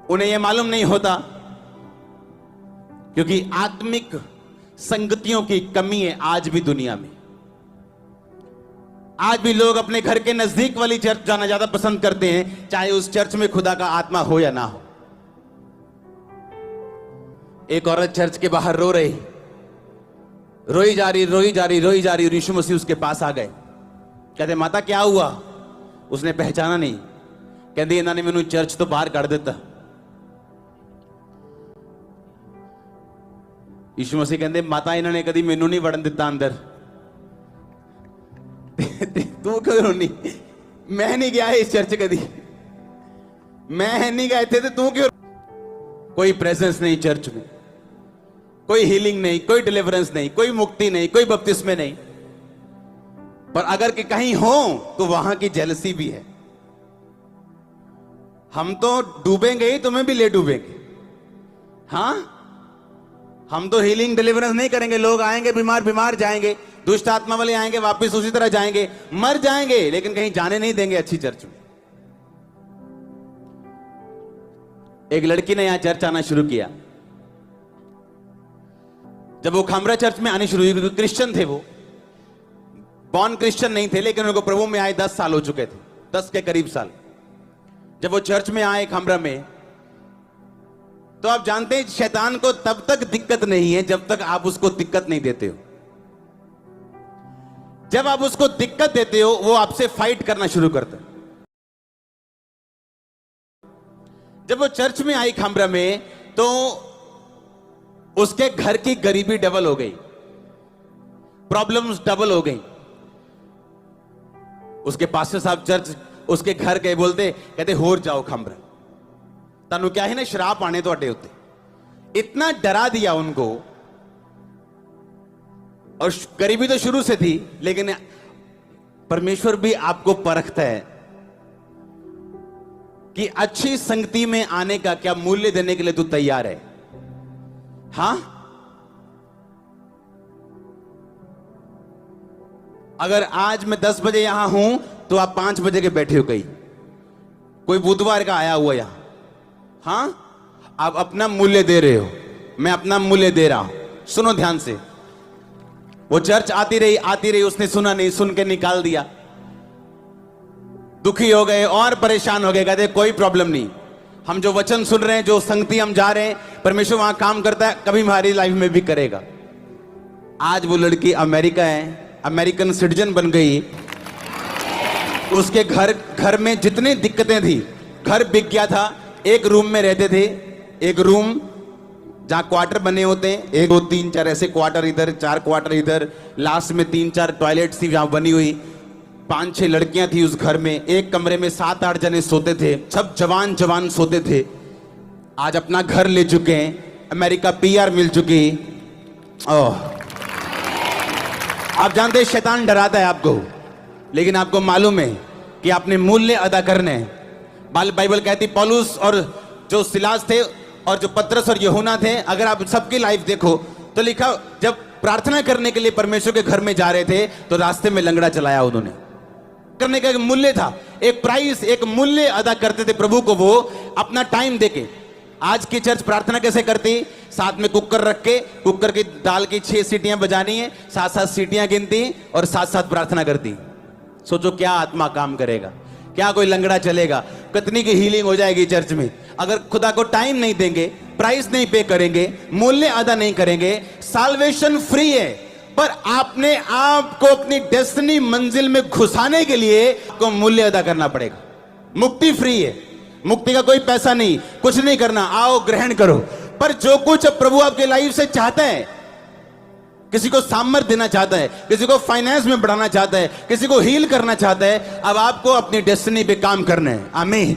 उन्हें यह मालूम नहीं होता क्योंकि आत्मिक संगतियों की कमी है आज भी दुनिया में। आज भी लोग अपने घर के नजदीक वाली चर्च जाना ज्यादा पसंद करते हैं, चाहे उस चर्च में खुदा का आत्मा हो या ना हो। एक औरत चर्च के बाहर रोई जा रही। यीशु मसीह उसके पास आ गए। कहते माता क्या हुआ? उसने पहचाना नहीं। कहती इन्होंने मैनू चर्च तो बाहर कर दिता। यीशु मसीह कहते माता इन्होंने कभी मैनू नहीं वड़न दिता अंदर। तू क्यों रोनी? मैं नहीं गया इस चर्च कभी, मैं नहीं गया थे, तो तू क्यों? कोई प्रेजेंस नहीं चर्च में, कोई हीलिंग नहीं, कोई डिलीवरेंस नहीं, कोई मुक्ति नहीं, कोई बपतिस्मे नहीं। पर अगर कि कहीं हो तो वहां की जेलसी भी है। हम तो डूबेंगे ही, तुम्हें भी ले डूबेंगे। हाँ, हम तो हीलिंग डिलीवरेंस नहीं करेंगे। लोग आएंगे बीमार जाएंगे, दुष्ट आत्मा वाले आएंगे, वापस उसी तरह जाएंगे, मर जाएंगे, लेकिन कहीं जाने नहीं देंगे अच्छी चर्च में। एक लड़की ने यहां चर्च आना शुरू किया। जब वो खामरा चर्च में आनी शुरू हुई, क्योंकि क्रिश्चियन थे, वो बॉर्न क्रिश्चियन नहीं थे, लेकिन उनको प्रभु में आए 10 साल हो चुके थे, 10 के करीब साल। जब वो चर्च में आए खामरा में, तो आप जानते हैं शैतान को तब तक दिक्कत नहीं है जब तक आप उसको दिक्कत नहीं देते हो। जब आप उसको दिक्कत देते हो, वो आपसे फाइट करना शुरू करता है। जब वो चर्च में आई खामरा में, तो उसके घर की गरीबी डबल हो गई, प्रॉब्लम्स डबल हो गई। उसके पास्टर साहब चर्च उसके घर गए, बोलते कहते होर जाओ खामरा, तानू क्या है ना शराब आने तो अड्डे उत्ते। इतना डरा दिया उनको। और गरीबी तो शुरू से थी, लेकिन परमेश्वर भी आपको परखता है कि अच्छी संगति में आने का क्या मूल्य देने के लिए तू तैयार है। हां, अगर आज मैं 10 बजे यहां हूं तो आप 5 बजे के बैठे हो, कहीं कोई बुधवार का आया हुआ यहां। हां, आप अपना मूल्य दे रहे हो, मैं अपना मूल्य दे रहा हूं। सुनो ध्यान से। वो चर्च आती रही, उसने सुना नहीं, सुन के निकाल दिया। दुखी हो गए और परेशान हो गए। कहते कोई प्रॉब्लम नहीं, हम जो वचन सुन रहे हैं, जो संगति हम जा रहे हैं, परमेश्वर वहां काम करता है, कभी हमारी लाइफ में भी करेगा। आज वो लड़की अमेरिका है, अमेरिकन सिटीजन बन गई। उसके घर में जितनी दिक्कतें थी, घर बिक गया था। एक रूम में रहते थे, एक रूम जहां क्वार्टर बने होते हैं, 1 2 3 4 ऐसे क्वार्टर इधर, 4 क्वार्टर इधर, लास्ट में 3 4 टॉयलेट्स थी जहां बनी हुई। 5 6 लड़कियां थी उस घर में। एक कमरे में 7 8 जने सोते थे, सब जवान सोते थे। आज अपना घर ले चुके हैं, अमेरिका PR मिल चुकी। आप जानते हैं शैतान डराता है आपको, लेकिन आपको मालूम है कि आपने मूल्य अदा करने हैं। बाइबल कहती पौलुस और जो सिलास थे और जो पतरस और यूहन्ना थे, अगर आप सबकी लाइफ देखो तो लिखा, जब प्रार्थना करने के लिए परमेश्वर के घर में जा रहे थे तो रास्ते में लंगड़ा चलाया उन्होंने। करने का एक मूल्य था, एक प्राइस, एक मूल्य अदा करते थे प्रभु को, वो अपना टाइम देके। आज की चर्च प्रार्थना कैसे करती? साथ में कुकर रख के, कुकर की दाल की 6 सीटियां बजानी है, 7-7 सीटियां गिनती और साथ प्रार्थना करती। सोचो क्या आत्मा काम करेगा, क्या कोई लंगड़ा चलेगा, कितनी की हीलिंग हो जाएगी चर्च में। अगर खुदा को टाइम नहीं देंगे, प्राइस नहीं पे करेंगे, मूल्य अदा नहीं करेंगे। साल्वेशन फ्री है, पर आपने आपको अपनी डेस्टिनी मंजिल में घुसाने के लिए आपको मूल्य अदा करना पड़ेगा। मुक्ति फ्री है, मुक्ति का कोई पैसा नहीं, कुछ नहीं करना, आओ ग्रहण करो। पर जो कुछ प्रभु आपके लाइफ से चाहता है, किसी को सामर्थ्य देना चाहता है, किसी को फाइनेंस में बढ़ाना चाहता है, किसी को हील करना चाहता है, अब आपको अपनी डेस्टिनी पे काम करना है। आमीन।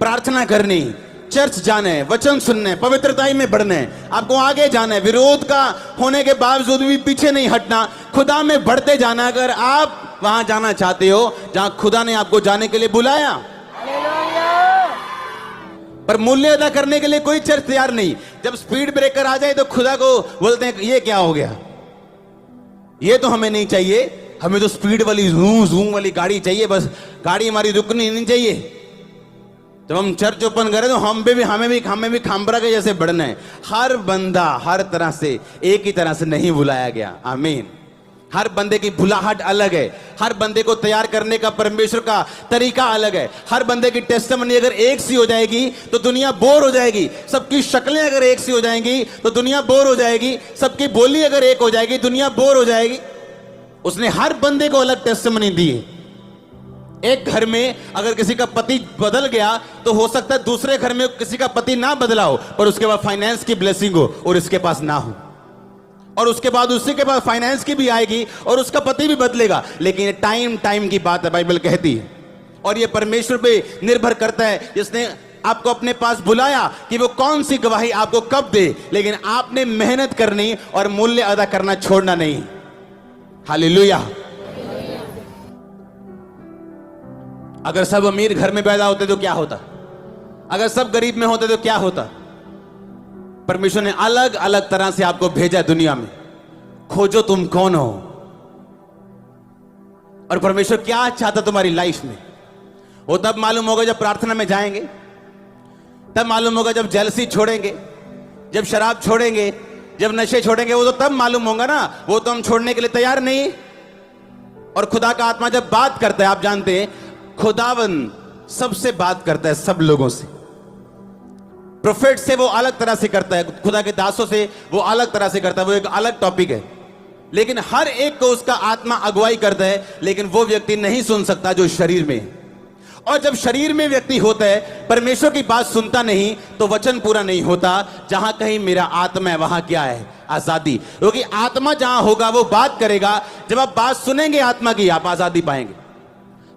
प्रार्थना करनी, चर्च जाना है, वचन सुनना है, पवित्रता में बढ़ना है, आपको आगे जाना है। विरोध का होने के बावजूद भी पीछे नहीं हटना, खुदा में बढ़ते जाना। अगर आप वहां जाना चाहते हो जहां खुदा ने आपको जाने के लिए बुलाया, पर मूल्य अदा करने के लिए कोई चर्च तैयार नहीं। जब स्पीड ब्रेकर आ जाए तो खुदा को बोलते हैं ये क्या हो गया, ये तो हमें नहीं चाहिए, हमें तो स्पीड वाली जूम वाली गाड़ी चाहिए, बस गाड़ी हमारी रुकनी नहीं चाहिए। जब हम चर्च ओपन करें तो हमें भी खामबरा के जैसे बढ़ना है। हर बंदा हर तरह से एक ही तरह से नहीं बुलाया गया। आमीन। हर बंदे की बुलाहट अलग है। हर बंदे को तैयार करने का परमेश्वर का तरीका अलग है। हर बंदे की टेस्टिमनी अगर एक सी हो जाएगी तो दुनिया बोर हो जाएगी। सबकी शक्लें अगर एक सी हो जाएंगी तो दुनिया बोर हो जाएगी। सबकी बोली अगर एक हो जाएगी दुनिया बोर हो जाएगी। उसने हर बंदे को अलग टेस्टिमनी दी है। एक घर में अगर किसी का पति बदल गया तो हो सकता है दूसरे घर में किसी का पति ना बदला हो पर उसके बाद फाइनेंस की ब्लेसिंग हो और इसके पास ना हो, और उसके बाद उसी के पास फाइनेंस की भी आएगी और उसका पति भी बदलेगा। लेकिन ये टाइम की बात है, बाइबल कहती है। और ये परमेश्वर पे निर्भर करता है जिसने आपको अपने पास बुलाया कि वो कौन सी गवाही आपको कब दे, लेकिन आपने मेहनत करनी और मूल्य अदा करना छोड़ना नहीं। हालेलुया। अगर सब अमीर घर में पैदा होते तो क्या होता? अगर सब गरीब में होते तो क्या होता? परमेश्वर ने अलग अलग तरह से आपको भेजा दुनिया में। खोजो तुम कौन हो और परमेश्वर क्या चाहता तुम्हारी लाइफ में। वो तब मालूम होगा जब प्रार्थना में जाएंगे, तब मालूम होगा जब जेलसी छोड़ेंगे, जब शराब छोड़ेंगे, जब नशे छोड़ेंगे। वो तो तब मालूम होगा ना। वो तो हम छोड़ने के लिए तैयार नहीं। और खुदा का आत्मा जब बात करता है, आप जानते हैं खुदावन सबसे बात करता है, सब लोगों से। प्रोफेट से वो अलग तरह से करता है, खुदा के दासों से वो अलग तरह से करता है, वो एक अलग टॉपिक है। लेकिन हर एक को उसका आत्मा अगुवाई करता है, लेकिन वो व्यक्ति नहीं सुन सकता जो शरीर में है। और जब शरीर में व्यक्ति होता है, परमेश्वर की बात सुनता नहीं, तो वचन पूरा नहीं होता। जहां कहीं मेरा आत्मा है वहां क्या है? आजादी। क्योंकि आत्मा जहां होगा वो बात करेगा। जब आप बात सुनेंगे आत्मा की, आप आजादी पाएंगे।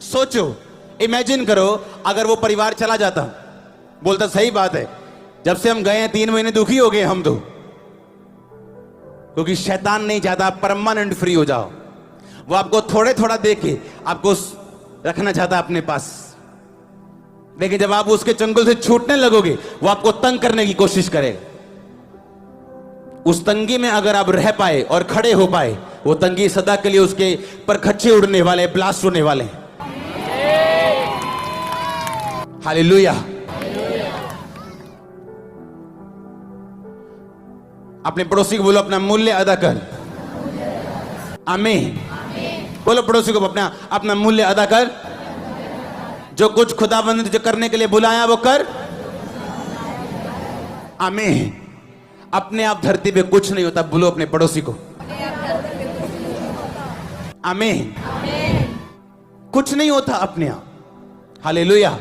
सोचो, इमेजिन करो अगर वो परिवार चला जाता। बोलता सही बात है, जब से हम गए हैं 3 महीने दुखी हो गए हम तो, क्योंकि शैतान नहीं चाहता परमानेंट फ्री हो जाओ। वो आपको थोड़े थोड़ा देके आपको रखना चाहता अपने पास। लेकिन जब आप उसके चंगुल से छूटने लगोगे, वो आपको तंग करने की कोशिश करेगा। उस तंगी में अगर आप रह पाए और खड़े हो पाए, वो तंगी सदा के लिए उसके पर खच्चे उड़ने वाले, ब्लास्ट होने वाले हैं। हालेलुया। अपने पड़ोसी को बोलो अपना मूल्य अदा कर। आमीन। बोलो पड़ोसी को अपना अपना मूल्य अदा कर। जो कुछ खुदाबंद ने जो करने के लिए बुलाया वो कर। आमीन। अपने आप धरती पे कुछ नहीं होता, बोलो अपने पड़ोसी को। आमीन। कुछ नहीं होता अपने आप। हालेलुया।